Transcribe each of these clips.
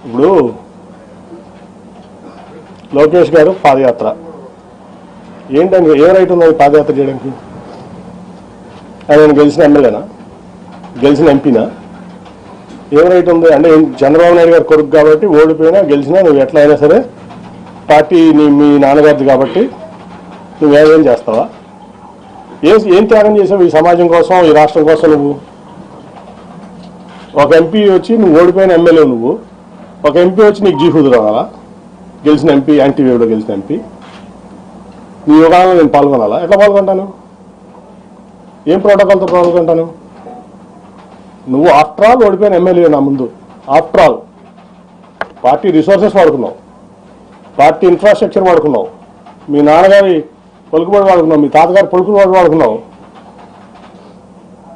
ఇప్పుడు లోకేష్ గారు పాదయాత్ర ఏంటండి, ఏ రైట్ ఉంది పాదయాత్ర చేయడానికి? ఆయన గెలిచిన ఎమ్మెల్యేనా, గెలిచిన ఎంపీనా? ఏం రైట్ ఉంది అంటే? చంద్రబాబు నాయుడు గారు కొడుకు కాబట్టి ఓడిపోయినా గెలిచినా నువ్వు ఎట్లా అయినా సరే పార్టీ మీ నాన్నగారిది కాబట్టి నువ్వేం చేస్తావా? ఏం త్యాగం చేసావు ఈ సమాజం కోసం, ఈ రాష్ట్రం కోసం? నువ్వు ఒక ఎంపీ వచ్చి నువ్వు ఓడిపోయిన ఎమ్మెల్యే, నువ్వు ఒక ఎంపీ వచ్చి నీకు జీహుదు రావాలా? గెలిచిన ఎంపీ, యాంటీవేవ్లో గెలిచిన ఎంపీ నీ యోగాలను నేను పాల్గొనాలా? ఎట్లా పాల్గొంటాను? ఏం ప్రోటోకాల్తో పాల్గొంటాను? నువ్వు ఆఫ్టర్ ఆల్ ఓడిపోయిన ఎమ్మెల్యే నా ముందు. ఆఫ్టర్ ఆల్ పార్టీ రిసోర్సెస్ వాడుకున్నావు, పార్టీ ఇన్ఫ్రాస్ట్రక్చర్ వాడుకున్నావు, మీ నాన్నగారి పలుకుబడి వాడుకున్నావు, మీ తాతగారి పలుకుబడి వాడుకున్నావు,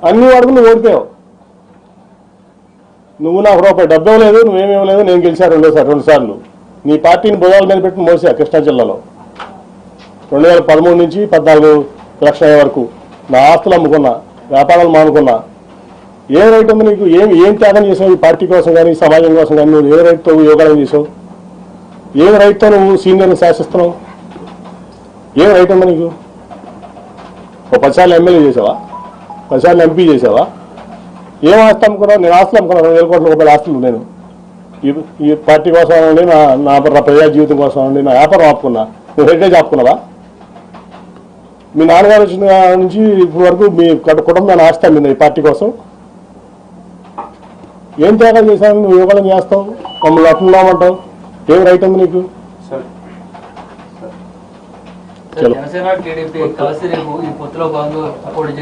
అన్నీ వాడుకుని నువ్వు ఓడిపోయావు. నువ్వు నాకు రూపాయి డబ్బు ఇవ్వలేదు, నువ్వేమివ్వలేదు, నేను గెలిచాను రెండు సార్లు. నీ పార్టీని భుజాల మీద పెట్టి మోసా కృష్ణా జిల్లాలో 2013 నుంచి 14 ఎలక్షన్ అయ్యే వరకు నా ఆస్తులు అమ్ముకున్నా, వ్యాపారాలు మానుకున్నా. ఏ రైట్ ఉంది నీకు? ఏం త్యాగం చేసావు ఈ పార్టీ కోసం కానీ, సమాజం కోసం కానీ? నువ్వు ఏ రైట్తో యోగాలను చేసావు? ఏ రైట్తో నువ్వు సీనియర్ని శాసిస్తున్నావు? ఏం రైట్ ఉంది నీకు? ఒక 10 సార్లు ఎమ్మెల్యే చేసావా? 10 సార్లు ఎంపీ చేసావా? ఏం ఆస్తి అమ్ముకున్నావు? నేను ఆస్తులు అమ్ముకున్నాను, 2,000 కోట్ల రూపాయల ఆస్తులు. నేను ఈ పార్టీ కోసం అండి, నా ప్రజా జీవితం కోసం అండి, నా వ్యాపారం ఆపుకున్నా. నువ్వు హెరిటేజ్ ఆపుకున్నావా? మీ నాన్నగారు వచ్చిన నుంచి ఇప్పటి వరకు మీ కుటుంబాన్ని ఆస్తి అమ్మింది ఈ పార్టీ కోసం. ఏం త్యాగం చేశాను? నువ్వు యోగాలను చేస్తావు, మమ్మల్ని అట్లున్నామంటావు. ఏం రైట్ ఉంది నీకు? జనసేన టీడీపీ కలిసి రేపు ఈ పొత్తులో భాగంగా